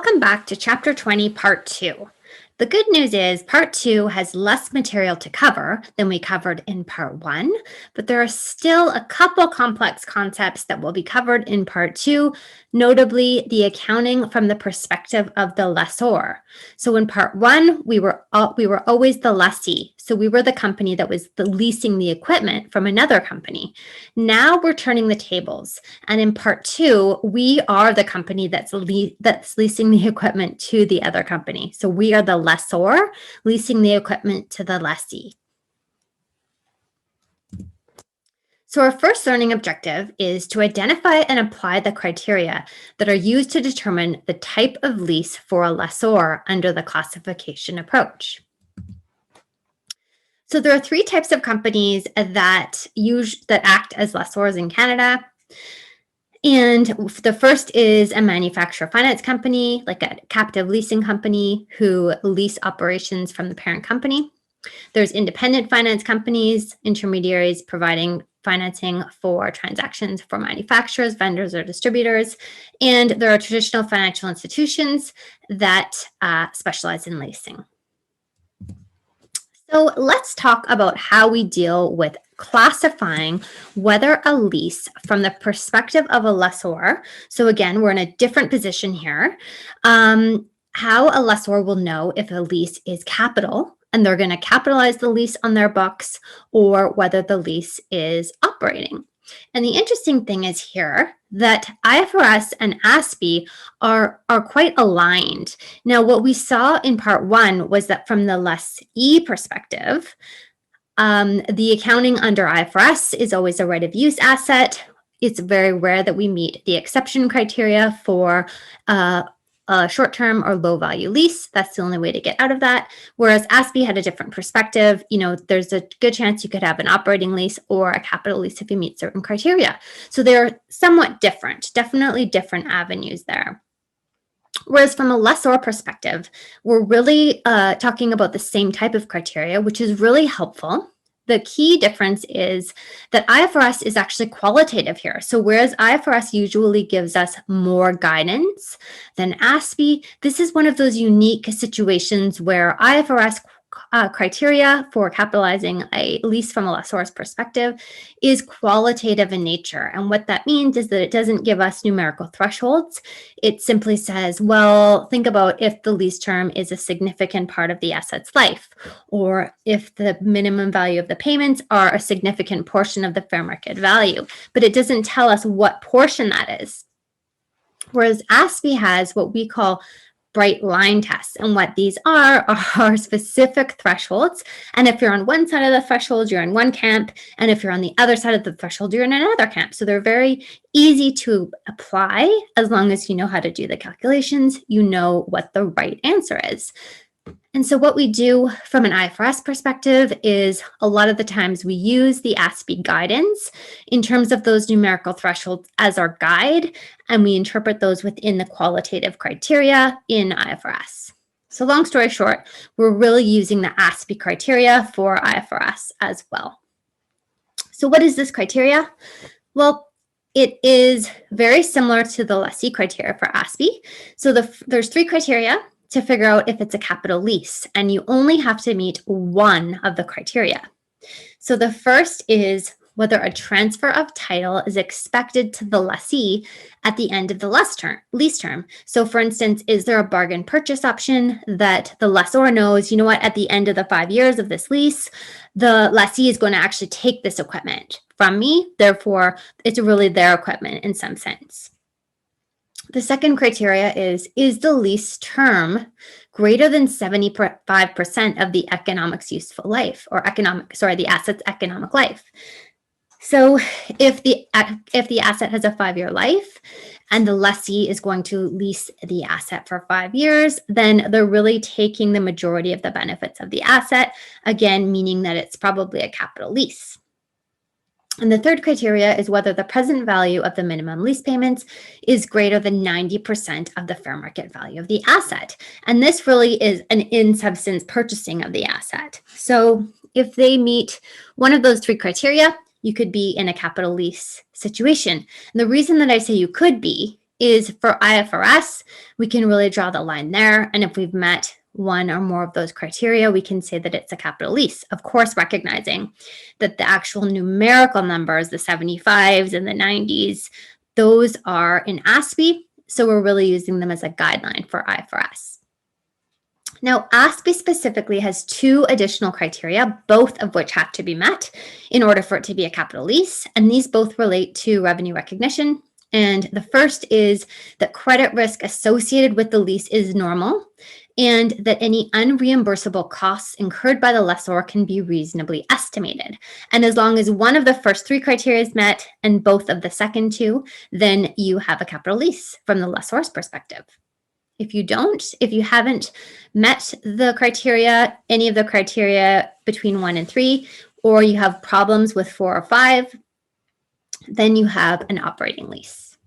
Welcome back to Chapter 20, Part 2. The good news is Part 2 has less material to cover than we covered in Part 1, but there are still a couple complex concepts that will be covered in Part 2, notably the accounting from the perspective of the lessor. So in Part 1, we were always the lessee. So we were the company that was leasing the equipment from another company. Now we're turning the tables. And in Part 2, we are the company that's leasing the equipment to the other company. So we are the lessor leasing the equipment to the lessee. So our first learning objective is to identify and apply the criteria that are used to determine the type of lease for a lessor under the classification approach. So there are three types of companies that act as lessors in Canada. And the first is a manufacturer finance company, like a captive leasing company who lease operations from the parent company. There's independent finance companies, intermediaries providing financing for transactions for manufacturers, vendors, or distributors. And there are traditional financial institutions that specialize in leasing. So let's talk about how we deal with classifying whether a lease from the perspective of a lessor. So again, we're in a different position here. How a lessor will know if a lease is capital and they're going to capitalize the lease on their books, or whether the lease is operating. And the interesting thing is here that IFRS and ASPE are quite aligned. Now, what we saw in Part 1 was that from the lessee perspective, the accounting under IFRS is always a right of use asset. It's very rare that we meet the exception criteria for a short-term or low-value lease. That's the only way to get out of that. Whereas ASPE had a different perspective. There's a good chance you could have an operating lease or a capital lease if you meet certain criteria. So they're somewhat different, definitely different avenues there. Whereas from a lessor perspective, we're really talking about the same type of criteria, which is really helpful. The key difference is that IFRS is actually qualitative here. So whereas IFRS usually gives us more guidance than ASPE, this is one of those unique situations where IFRS criteria for capitalizing a lease from a lessor's perspective is qualitative in nature. And what that means is that it doesn't give us numerical thresholds. It simply says, well, think about if the lease term is a significant part of the asset's life, or if the minimum value of the payments are a significant portion of the fair market value. But it doesn't tell us what portion that is. Whereas ASPE has what we call bright line tests. And what these are specific thresholds. And if you're on one side of the threshold, you're in one camp. And if you're on the other side of the threshold, you're in another camp. So they're very easy to apply as long as you know how to do the calculations, you know what the right answer is. And so what we do from an IFRS perspective is a lot of the times we use the ASPE guidance in terms of those numerical thresholds as our guide, and we interpret those within the qualitative criteria in IFRS. So long story short, we're really using the ASPE criteria for IFRS as well. So what is this criteria? Well, it is very similar to the lessee criteria for ASPE. So there's three criteria to figure out if it's a capital lease, and you only have to meet one of the criteria. So the first is whether a transfer of title is expected to the lessee at the end of the lease term. So for instance, is there a bargain purchase option that the lessor knows, you know what, at the end of the 5 years of this lease, the lessee is going to actually take this equipment from me, therefore it's really their equipment in some sense. The second criteria is the lease term greater than 75% of the economic's useful life, or the asset's economic life? So if the asset has a 5-year life and the lessee is going to lease the asset for 5 years, then they're really taking the majority of the benefits of the asset, again, meaning that it's probably a capital lease. And the third criteria is whether the present value of the minimum lease payments is greater than 90% of the fair market value of the asset. And this really is an in-substance purchasing of the asset. So if they meet one of those three criteria, you could be in a capital lease situation. And the reason that I say you could be is for IFRS, we can really draw the line there. And if we've met one or more of those criteria, we can say that it's a capital lease. Of course, recognizing that the actual numerical numbers, the 75s and the 90s, those are in ASPE. So we're really using them as a guideline for IFRS. Now, ASPE specifically has two additional criteria, both of which have to be met in order for it to be a capital lease. And these both relate to revenue recognition. And the first is that credit risk associated with the lease is normal, and that any unreimbursable costs incurred by the lessor can be reasonably estimated. And as long as one of the first three criteria is met and both of the second two, then you have a capital lease from the lessor's perspective. If you don't, if you haven't met the criteria, any of the criteria between 1 and 3, or you have problems with 4 or 5, then you have an operating lease.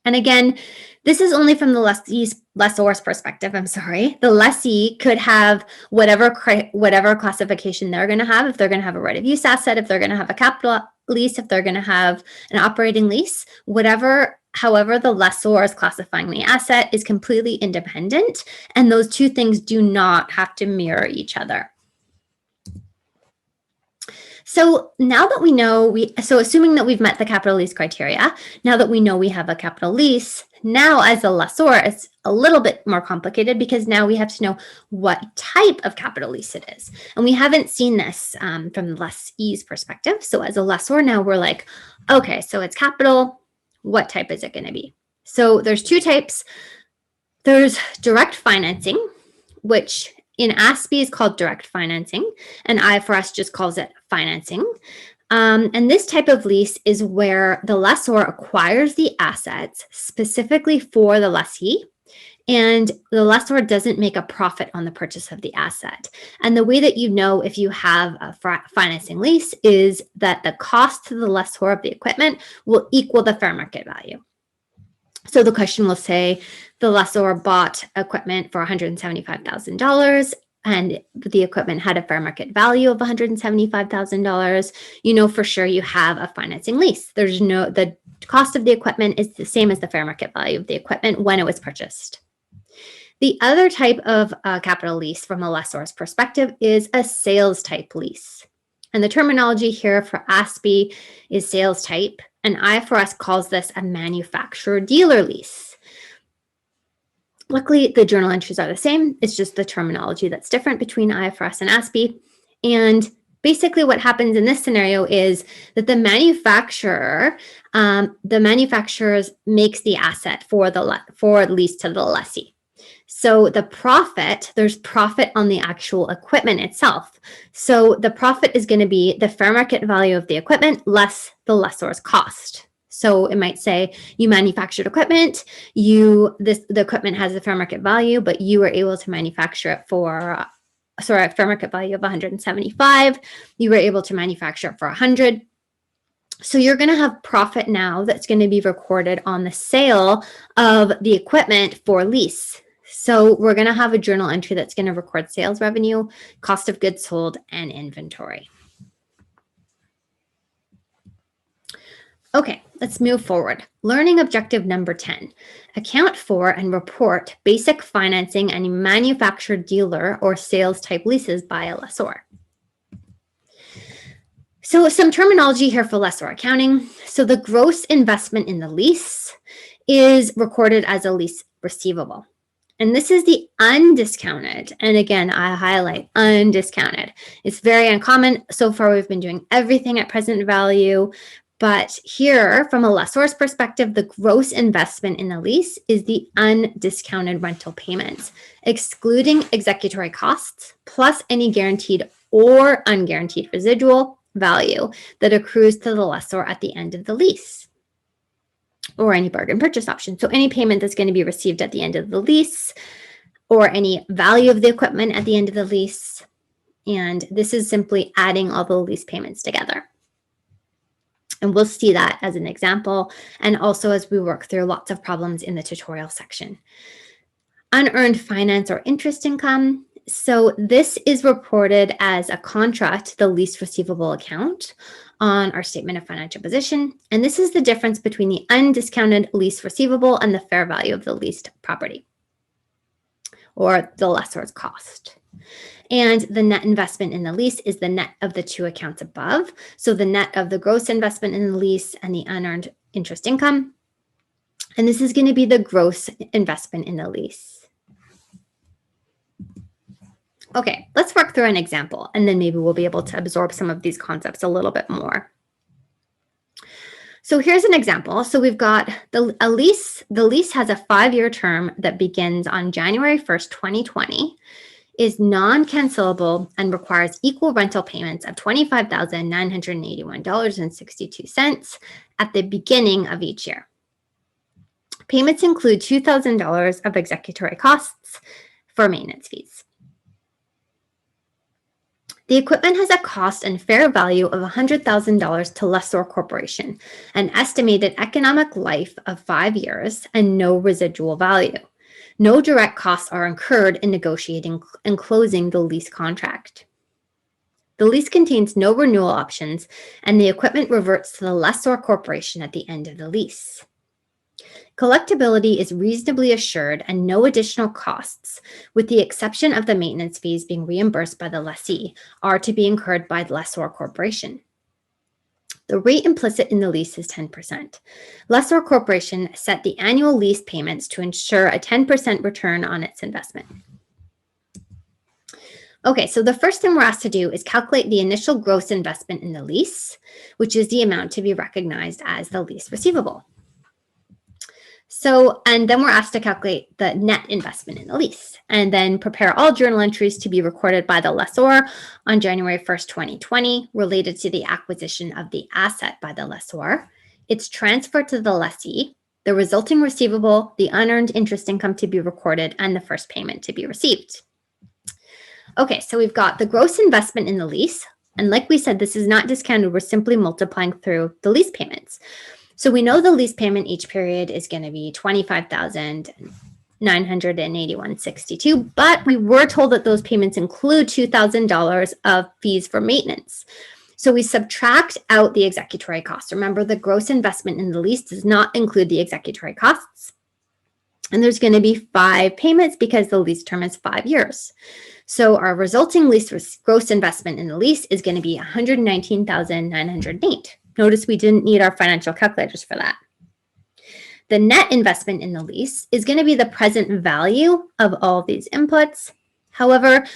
And again, this is only from the lessor's perspective. I'm sorry. The lessee could have whatever classification they're going to have. If they're going to have a right of use asset, if they're going to have a capital lease, if they're going to have an operating lease, however the lessor is classifying the asset is completely independent, and those two things do not have to mirror each other. So now that we know, assuming that we've met the capital lease criteria, now that we know we have a capital lease, now as a lessor, it's a little bit more complicated because now we have to know what type of capital lease it is. And we haven't seen this from the lessee's perspective. So as a lessor, now we're like, okay, so it's capital, what type is it going to be? So there's two types. There's direct financing, which in ASPE is called direct financing, and IFRS just calls it financing. And this type of lease is where the lessor acquires the assets specifically for the lessee, and the lessor doesn't make a profit on the purchase of the asset. And the way that you know if you have a financing lease is that the cost to the lessor of the equipment will equal the fair market value. So the question will say the lessor bought equipment for $175,000 and the equipment had a fair market value of $175,000. You know for sure you have a financing lease. The cost of the equipment is the same as the fair market value of the equipment when it was purchased. The other type of capital lease from a lessor's perspective is a sales type lease. And the terminology here for ASPE is sales type, and IFRS calls this a manufacturer dealer lease. Luckily, the journal entries are the same. It's just the terminology that's different between IFRS and ASPE. And basically what happens in this scenario is that the manufacturer makes the asset for lease to the lessee. So there's profit on the actual equipment itself. So the profit is going to be the fair market value of the equipment less the lessor's cost. So it might say you manufactured equipment, the equipment has a fair market value, but you were able to manufacture it for, a fair market value of 175. You were able to manufacture it for 100. So you're going to have profit now that's going to be recorded on the sale of the equipment for lease. So we're going to have a journal entry that's going to record sales revenue, cost of goods sold, and inventory. Okay, let's move forward. Learning objective number 10. Account for and report basic financing and manufacturer dealer or sales type leases by a lessor. So some terminology here for lessor accounting. So the gross investment in the lease is recorded as a lease receivable. And this is the undiscounted. And again, I highlight undiscounted. It's very uncommon. So far, we've been doing everything at present value. But here, from a lessor's perspective, the gross investment in the lease is the undiscounted rental payments, excluding executory costs, plus any guaranteed or unguaranteed residual value that accrues to the lessor at the end of the lease, or any bargain purchase option. So any payment that's going to be received at the end of the lease, or any value of the equipment at the end of the lease. And this is simply adding all the lease payments together. And we'll see that as an example, and also as we work through lots of problems in the tutorial section. Unearned finance or interest income. So this is reported as a contra to the lease receivable account on our statement of financial position. And this is the difference between the undiscounted lease receivable and the fair value of the leased property, or the lessor's cost. And the net investment in the lease is the net of the two accounts above. So the net of the gross investment in the lease and the unearned interest income. And this is going to be the gross investment in the lease. Okay, let's work through an example, and then maybe we'll be able to absorb some of these concepts a little bit more. So here's an example. So we've got a lease. The lease has a 5-year term that begins on January 1st, 2020, is non-cancelable, and requires equal rental payments of $25,981.62 at the beginning of each year. Payments include $2,000 of executory costs for maintenance fees. The equipment has a cost and fair value of $100,000 to Lessor Corporation, an estimated economic life of 5 years, and no residual value. No direct costs are incurred in negotiating and closing the lease contract. The lease contains no renewal options, and the equipment reverts to the Lessor Corporation at the end of the lease. Collectability is reasonably assured, and no additional costs, with the exception of the maintenance fees being reimbursed by the lessee, are to be incurred by the Lessor Corporation. The rate implicit in the lease is 10%. Lessor Corporation set the annual lease payments to ensure a 10% return on its investment. Okay, so the first thing we're asked to do is calculate the initial gross investment in the lease, which is the amount to be recognized as the lease receivable. So, and then we're asked to calculate the net investment in the lease, and then prepare all journal entries to be recorded by the lessor on January 1st, 2020, related to the acquisition of the asset by the lessor, its transfer to the lessee, the resulting receivable, the unearned interest income to be recorded, and the first payment to be received. Okay, so we've got the gross investment in the lease, and like we said, this is not discounted. We're simply multiplying through the lease payments. So we know the lease payment each period is going to be $25,981.62, but we were told that those payments include $2,000 of fees for maintenance. So we subtract out the executory costs. Remember, the gross investment in the lease does not include the executory costs. And there's going to be 5 payments because the lease term is 5 years. So our resulting lease gross investment in the lease is going to be $119,908. Notice we didn't need our financial calculators for that. The net investment in the lease is going to be the present value of all of these inputs. However,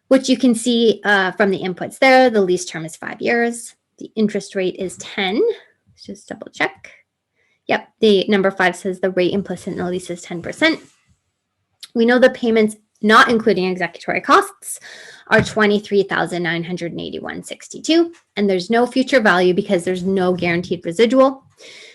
what you can see from the inputs there, the lease term is 5 years. The interest rate is 10. Let's just double check. Yep, the number 5 says the rate implicit in the lease is 10%. We know the payments, not including executory costs, are $23,981.62, and there's no future value because there's no guaranteed residual.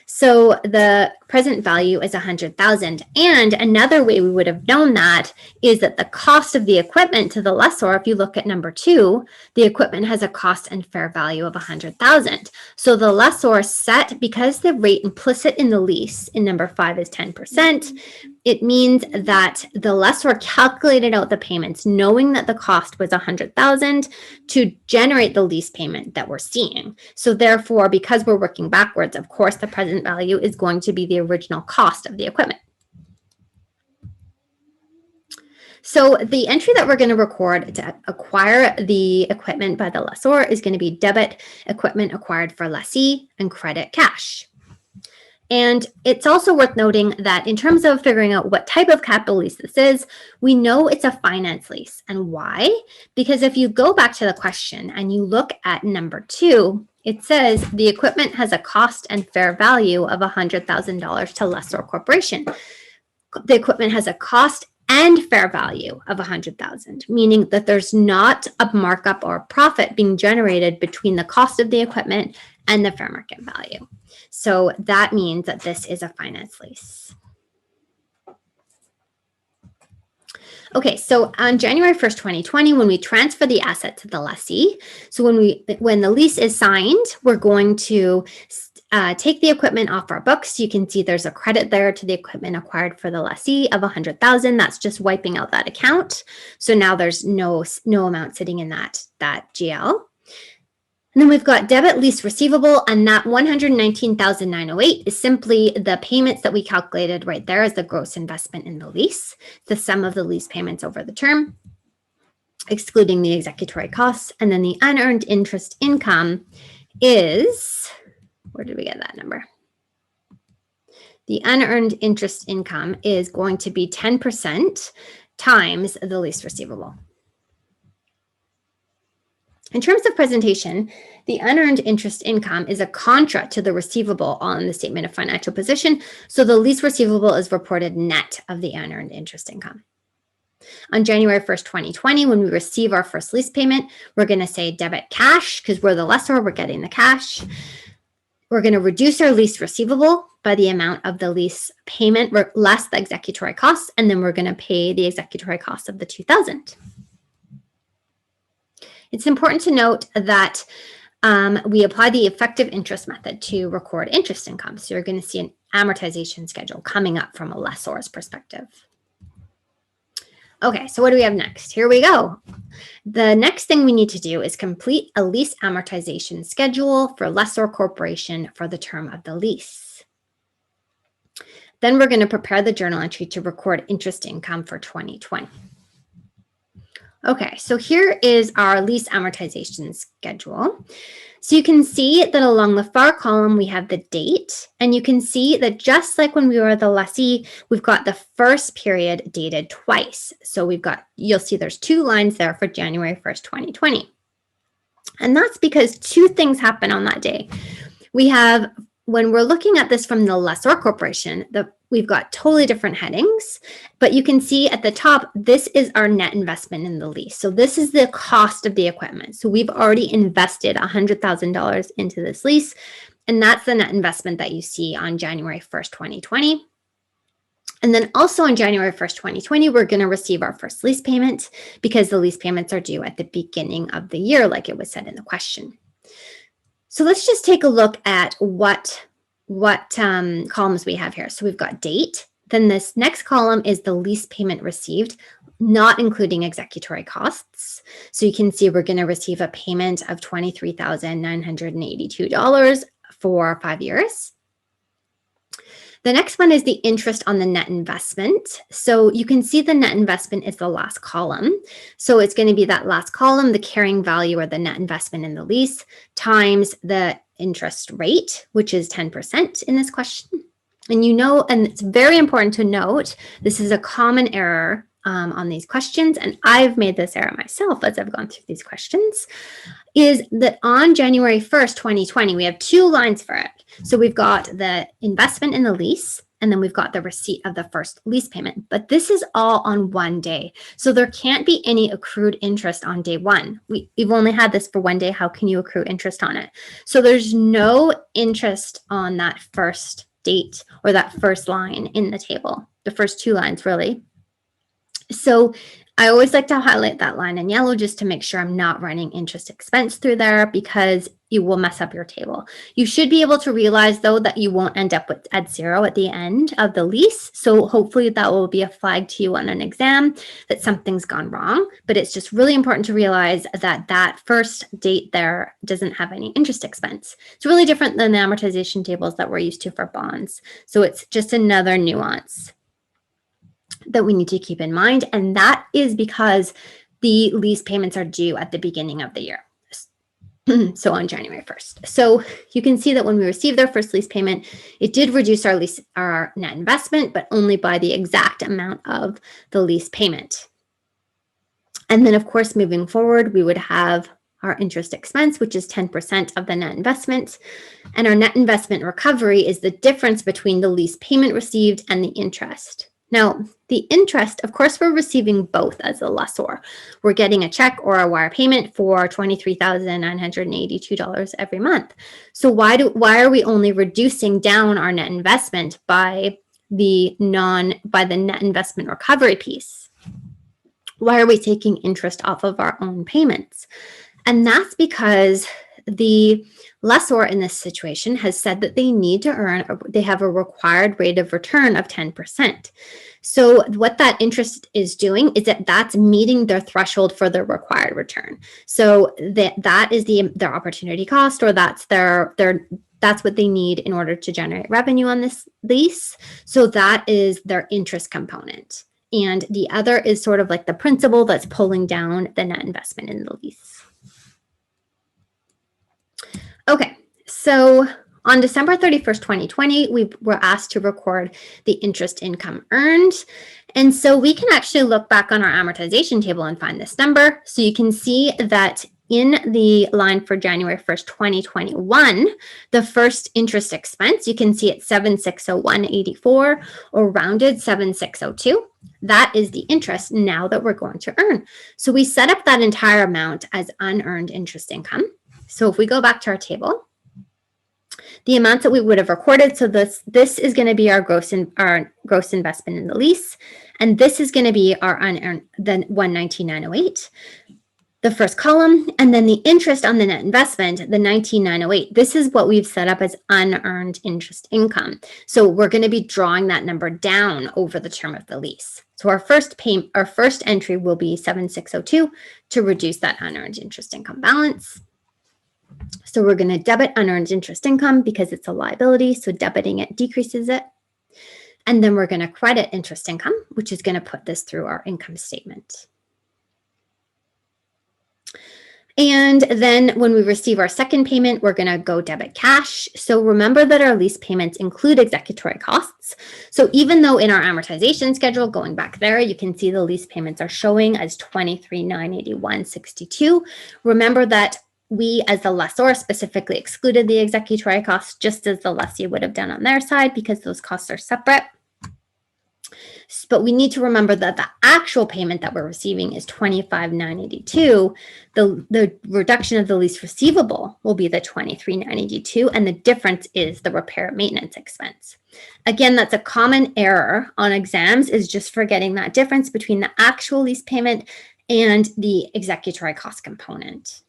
So the present value is $100,000. And another way we would have known that is that the cost of the equipment to the lessor, if you look at number 2, the equipment has a cost and fair value of $100,000. So the lessor set, because the rate implicit in the lease in number 5 is 10%, it means that the lessor calculated out the payments knowing that the cost was $100,000 to generate the lease payment that we're seeing. So therefore, because we're working backwards, of course, the present value is going to be the original cost of the equipment. So the entry that we're going to record to acquire the equipment by the lessor is going to be debit equipment acquired for lessee and credit cash. And it's also worth noting that in terms of figuring out what type of capital lease this is, we know it's a finance lease. And why? Because if you go back to the question and you look at number 2, it says the equipment has a cost and fair value of $100,000 to Lessor Corporation. The equipment has a cost and fair value of $100,000, meaning that there's not a markup or a profit being generated between the cost of the equipment and the fair market value. So that means that this is a finance lease. Okay, so on January 1st, 2020, when we transfer the asset to the lessee, so when the lease is signed, we're going to take the equipment off our books. You can see there's a credit there to the equipment acquired for the lessee of $100,000. That's just wiping out that account. So now there's no amount sitting in that GL. And then we've got debit lease receivable, and that $119,908 is simply the payments that we calculated right there as the gross investment in the lease, the sum of the lease payments over the term, excluding the executory costs. And then the unearned interest income is, where did we get that number? The unearned interest income is going to be 10% times the lease receivable. In terms of presentation, the unearned interest income is a contra to the receivable on the statement of financial position. So the lease receivable is reported net of the unearned interest income. On January 1st, 2020, when we receive our first lease payment, we're going to say debit cash because we're the lessor, we're getting the cash. We're going to reduce our lease receivable by the amount of the lease payment less the executory costs, and then we're going to pay the executory costs of the $2,000. It's important to note that we apply the effective interest method to record interest income. So you're going to see an amortization schedule coming up from a lessor's perspective. Okay, so what do we have next? Here we go. The next thing we need to do is complete a lease amortization schedule for Lessor Corporation for the term of the lease. Then we're going to prepare the journal entry to record interest income for 2020. Okay, so here is our lease amortization schedule. So you can see that along the far column, we have the date, and you can see that just like when we were the lessee, we've got the first period dated twice. So you'll see there's two lines there for January 1st, 2020. And that's because two things happen on that day. We have, when we're looking at this from the Lessor Corporation, we've got totally different headings, but you can see at the top, this is our net investment in the lease. So this is the cost of the equipment. So we've already invested $100,000 into this lease, and that's the net investment that you see on January 1st, 2020. And then also on January 1st, 2020, we're going to receive our first lease payment because the lease payments are due at the beginning of the year, like it was said in the question. So let's just take a look at what columns we have here. So we've got date. Then this next column is the lease payment received, not including executory costs. So you can see we're going to receive a payment of $23,982 for 5 years. The next one is the interest on the net investment. So you can see the net investment is the last column. So it's going to be that last column, the carrying value or the net investment in the lease times the interest rate, which is 10% in this question. And and it's very important to note, this is a common error on these questions, and I've made this error myself as I've gone through these questions, is that on January 1st, 2020, we have two lines for it. So we've got the investment in the lease, and then we've got the receipt of the first lease payment. But this is all on one day. So there can't be any accrued interest on day one. We've only had this for one day. How can you accrue interest on it? So there's no interest on that first date or that first line in the table, the first two lines really. So I always like to highlight that line in yellow just to make sure I'm not running interest expense through there because you will mess up your table. You should be able to realize though that you won't end up at zero at the end of the lease. So hopefully that will be a flag to you on an exam that something's gone wrong, but it's just really important to realize that that first date there doesn't have any interest expense. It's really different than the amortization tables that we're used to for bonds. So it's just another nuance that we need to keep in mind. And that is because the lease payments are due at the beginning of the year. So on January 1st. So you can see that when we received our first lease payment, it did reduce our net investment, but only by the exact amount of the lease payment. And then of course, moving forward, we would have our interest expense, which is 10% of the net investment. And our net investment recovery is the difference between the lease payment received and the interest. Now, the interest, of course, we're receiving both as a lessor. We're getting a check or a wire payment for $23,982 every month. So why are we only reducing down our net investment by the net investment recovery piece? Why are we taking interest off of our own payments? And that's because the lessor in this situation has said that they need to earn, they have a required rate of return of 10%. So what that interest is doing is that that's meeting their threshold for their required return. So that is their opportunity cost, or that's that's what they need in order to generate revenue on this lease. So that is their interest component. And the other is sort of like the principal that's pulling down the net investment in the lease. Okay, so on December 31st, 2020, we were asked to record the interest income earned. And so we can actually look back on our amortization table and find this number. So you can see that in the line for January 1st, 2021, the first interest expense, you can see it's 7601.84 or rounded 7602. That is the interest now that we're going to earn. So we set up that entire amount as unearned interest income. So if we go back to our table, the amounts that we would have recorded, so this is going to be our gross investment in the lease, and this is going to be our unearned, the 119,908, the first column, and then the interest on the net investment, the 19,908. This is what we've set up as unearned interest income. So we're going to be drawing that number down over the term of the lease. So our first entry will be 7602 to reduce that unearned interest income balance. So we're going to debit unearned interest income because it's a liability, so debiting it decreases it. And then we're going to credit interest income, which is going to put this through our income statement. And then when we receive our second payment, we're going to go debit cash. So remember that our lease payments include executory costs. So even though in our amortization schedule, going back there, you can see the lease payments are showing as $23,981.62. Remember that we, as the lessor, specifically excluded the executory costs, just as the lessee would have done on their side, because those costs are separate. But we need to remember that the actual payment that we're receiving is $25,982. The reduction of the lease receivable will be the $23,982, and the difference is the repair and maintenance expense. Again, that's a common error on exams, is just forgetting that difference between the actual lease payment and the executory cost component.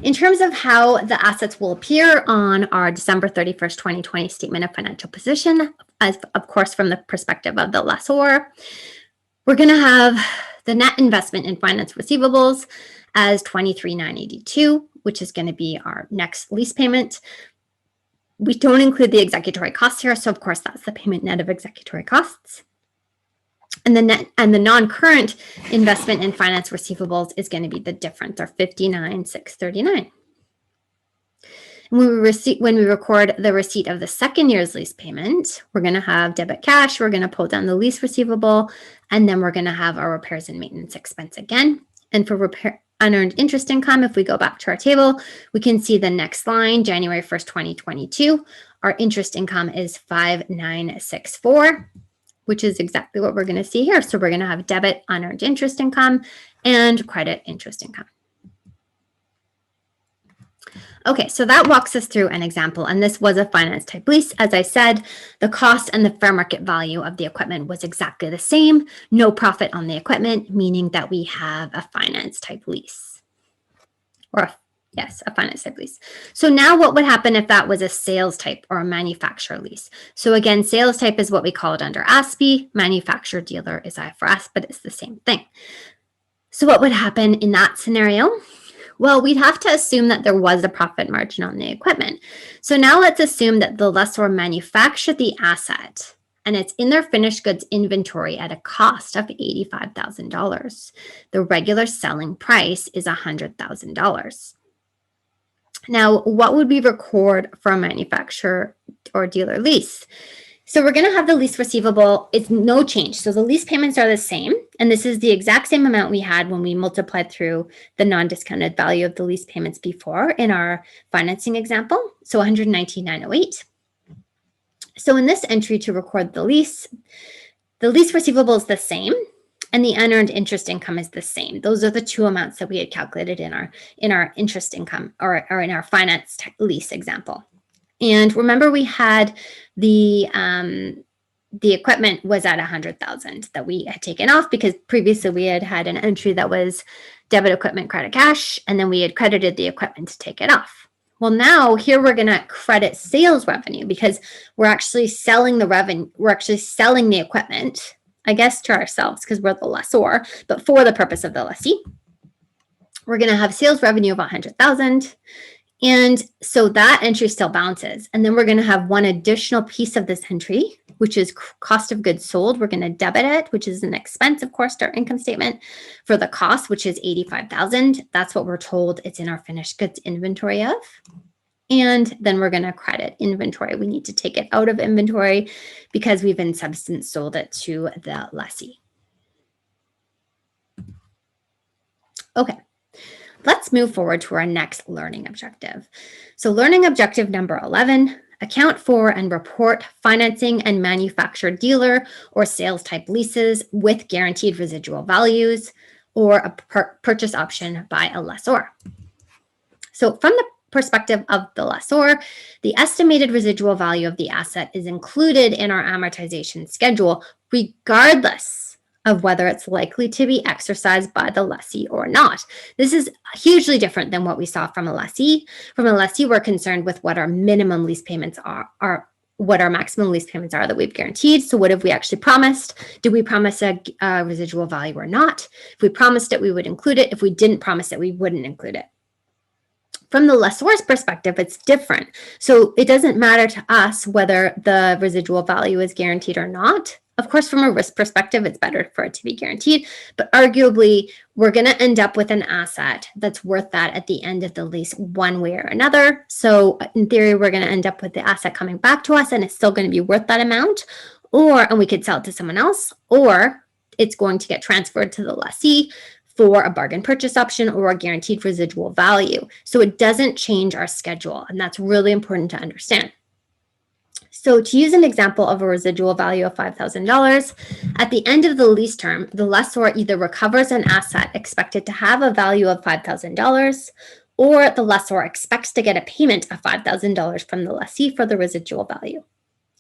In terms of how the assets will appear on our December 31st, 2020 statement of financial position, as of course from the perspective of the lessor, we're going to have the net investment in finance receivables as $23,982, which is going to be our next lease payment. We don't include the executory costs here, so of course that's the payment net of executory costs. And the non-current investment in finance receivables is going to be the difference, or $59,639. When we record the receipt of the second year's lease payment, we're going to have debit cash, we're going to pull down the lease receivable, and then we're going to have our repairs and maintenance expense again. And for unearned interest income, if we go back to our table, we can see the next line, January 1st, 2022, our interest income is $5,964. Which is exactly what we're going to see here. So we're going to have debit unearned interest income and credit interest income. Okay, so that walks us through an example, and this was a finance type lease. As I said, the cost and the fair market value of the equipment was exactly the same. No profit on the equipment, meaning that we have a finance type lease. Yes, a finance type lease. So now what would happen if that was a sales type or a manufacturer lease? So again, sales type is what we call it under ASPE. Manufacturer dealer is IFRS, but it's the same thing. So what would happen in that scenario? Well, we'd have to assume that there was a profit margin on the equipment. So now let's assume that the lessor manufactured the asset and it's in their finished goods inventory at a cost of $85,000. The regular selling price is $100,000. Now, what would we record for a manufacturer or dealer lease? So we're going to have the lease receivable. It's no change. So the lease payments are the same. And this is the exact same amount we had when we multiplied through the non-discounted value of the lease payments before in our financing example. So $119,908. So in this entry to record the lease receivable is the same. And the unearned interest income is the same. Those are the two amounts that we had calculated in our interest income or in our finance lease example. And remember, we had the the equipment was at 100,000 that we had taken off, because previously we had an entry that was debit equipment, credit cash, and then we had credited the equipment to take it off. Well, now here we're going to credit sales revenue because we're actually selling the revenue. We're actually selling the equipment, I guess, to ourselves because we're the lessor, but for the purpose of the lessee. We're going to have sales revenue of 100,000. And so that entry still bounces. And then we're going to have one additional piece of this entry, which is cost of goods sold. We're going to debit it, which is an expense, of course, to our income statement for the cost, which is 85,000. That's what we're told it's in our finished goods inventory of. And then we're going to credit inventory. We need to take it out of inventory because we've in substance sold it to the lessee. Okay. Let's move forward to our next learning objective. So learning objective number 11, account for and report financing and manufacturer dealer or sales type leases with guaranteed residual values or a purchase option by a lessor. So from the perspective of the lessor, the estimated residual value of the asset is included in our amortization schedule, regardless of whether it's likely to be exercised by the lessee or not. This is hugely different than what we saw from a lessee. From a lessee, we're concerned with what our minimum lease payments are what our maximum lease payments are that we've guaranteed. So what have we actually promised? Did we promise a residual value or not? If we promised it, we would include it. If we didn't promise it, we wouldn't include it. From the lessor's perspective, it's different. So it doesn't matter to us whether the residual value is guaranteed or not. Of course, from a risk perspective, it's better for it to be guaranteed, but arguably, we're going to end up with an asset that's worth that at the end of the lease one way or another. So in theory, we're going to end up with the asset coming back to us and it's still going to be worth that amount, and we could sell it to someone else, or it's going to get transferred to the lessee for a bargain purchase option or a guaranteed residual value. So it doesn't change our schedule, and that's really important to understand. So to use an example of a residual value of $5,000, at the end of the lease term, the lessor either recovers an asset expected to have a value of $5,000, or the lessor expects to get a payment of $5,000 from the lessee for the residual value.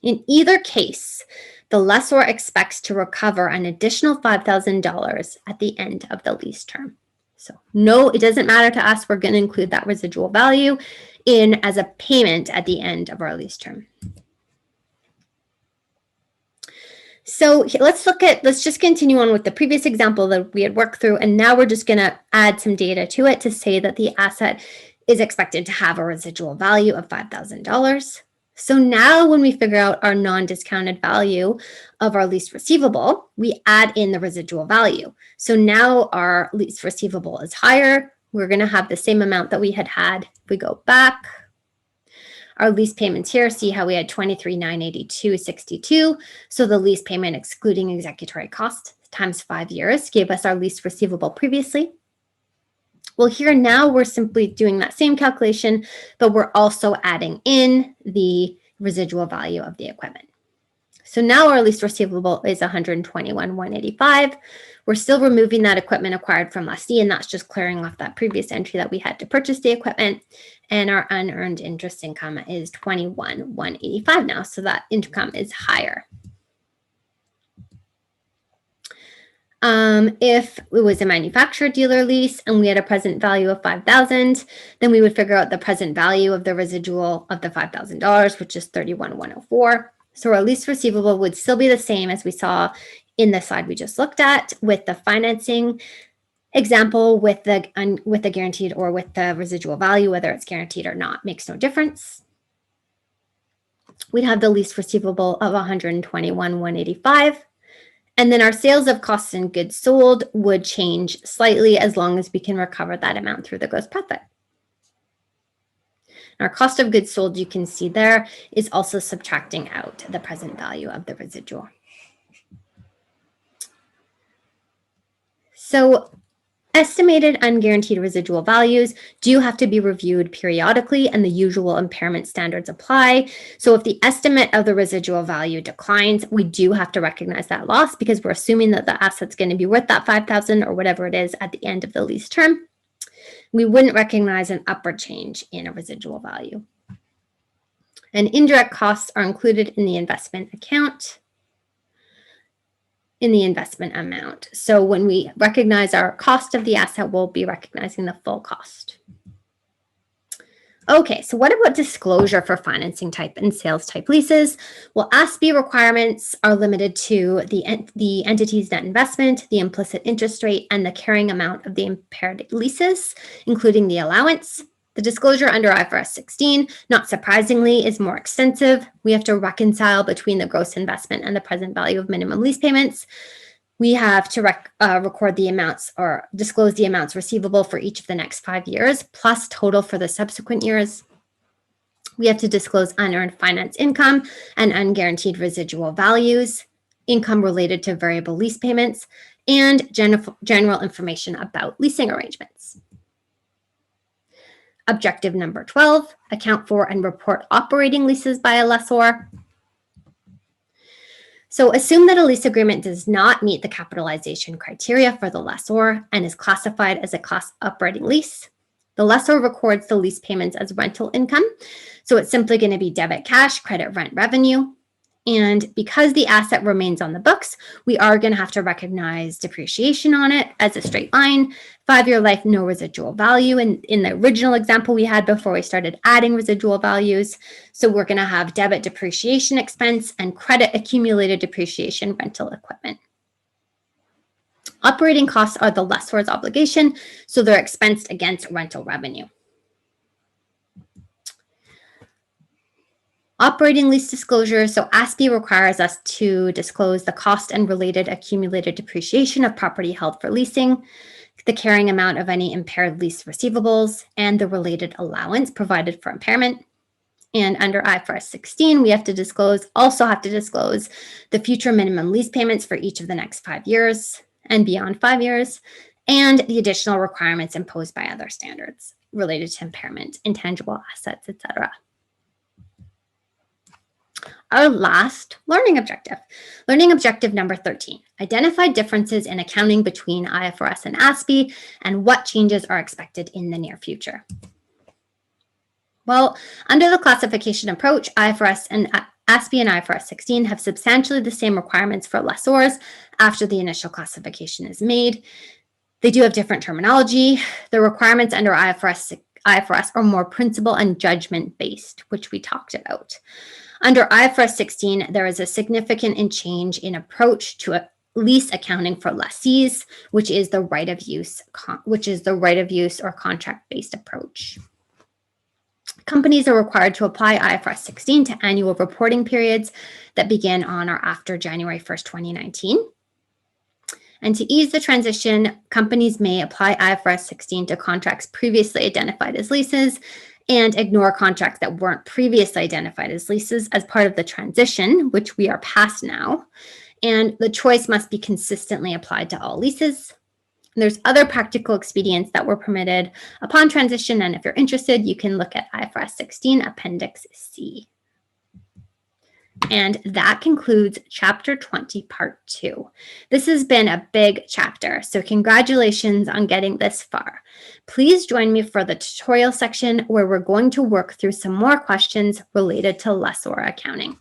In either case, the lessor expects to recover an additional $5,000 at the end of the lease term. So no, it doesn't matter to us. We're going to include that residual value in as a payment at the end of our lease term. So let's just continue on with the previous example that we had worked through. And now we're just going to add some data to it to say that the asset is expected to have a residual value of $5,000. So now when we figure out our non-discounted value of our lease receivable, we add in the residual value. So now our lease receivable is higher. We're going to have the same amount that we had. If we go back, our lease payments here, see how we had $23,982.62. So the lease payment excluding executory cost times 5 years gave us our lease receivable previously. Well, here now we're simply doing that same calculation, but we're also adding in the residual value of the equipment. So now our lease receivable is $121,185. We're still removing that equipment acquired from lessee, and that's just clearing off that previous entry that we had to purchase the equipment. And our unearned interest income is $21,185 now, so that income is higher. If it was a manufacturer dealer lease and we had a present value of $5,000, then we would figure out the present value of the residual of the $5,000, which is $31,104. So our lease receivable would still be the same as we saw in the slide we just looked at, with the financing example with the guaranteed or with the residual value, whether it's guaranteed or not, makes no difference. We'd have the lease receivable of $121,185. And then our sales of costs and goods sold would change slightly as long as we can recover that amount through the gross profit. Our cost of goods sold, you can see there, is also subtracting out the present value of the residual. So estimated unguaranteed residual values do have to be reviewed periodically, and the usual impairment standards apply. So if the estimate of the residual value declines, we do have to recognize that loss because we're assuming that the asset's going to be worth that $5,000 or whatever it is at the end of the lease term. We wouldn't recognize an upward change in a residual value. And indirect costs are included in the investment account. in the investment amount. So when we recognize our cost of the asset, we'll be recognizing the full cost. Okay, so what about disclosure for financing type and sales type leases? Well, ASPE requirements are limited to the entity's net investment, the implicit interest rate, and the carrying amount of the impaired leases, including the allowance. The disclosure under IFRS 16, not surprisingly, is more extensive. We have to reconcile between the gross investment and the present value of minimum lease payments. We have to record the amounts or disclose the amounts receivable for each of the next 5 years, plus total for the subsequent years. We have to disclose unearned finance income and unguaranteed residual values, income related to variable lease payments, and general information about leasing arrangements. Objective number 12, account for and report operating leases by a lessor. So assume that a lease agreement does not meet the capitalization criteria for the lessor and is classified as a class operating lease. The lessor records the lease payments as rental income. So it's simply going to be debit cash, credit rent revenue. And because the asset remains on the books, we are going to have to recognize depreciation on it as a straight line, 5-year life, no residual value. And in the original example we had before we started adding residual values, so we're going to have debit depreciation expense and credit accumulated depreciation rental equipment. Operating costs are the lessor's obligation, so they're expensed against rental revenue. Operating lease disclosure. So ASPE requires us to disclose the cost and related accumulated depreciation of property held for leasing, the carrying amount of any impaired lease receivables, and the related allowance provided for impairment. And under IFRS 16, we also have to disclose the future minimum lease payments for each of the next 5 years and beyond 5 years, and the additional requirements imposed by other standards related to impairment, intangible assets, etc. Our last learning objective number 13, identify differences in accounting between IFRS and ASPE and what changes are expected in the near future. Well, under the classification approach, IFRS and ASPE and IFRS 16 have substantially the same requirements for lessors after the initial classification is made. They do have different terminology. The requirements under IFRS are more principle and judgment based, which we talked about. Under IFRS 16, there is a significant change in approach to a lease accounting for lessees, which is the right of use or contract-based approach. Companies are required to apply IFRS 16 to annual reporting periods that begin on or after January 1st, 2019. And to ease the transition, companies may apply IFRS 16 to contracts previously identified as leases and ignore contracts that weren't previously identified as leases as part of the transition, which we are past now. And the choice must be consistently applied to all leases. And there's other practical expedients that were permitted upon transition. And if you're interested, you can look at IFRS 16 Appendix C. And that concludes Chapter 20, Part 2. This has been a big chapter, so congratulations on getting this far. Please join me for the tutorial section where we're going to work through some more questions related to lessor accounting.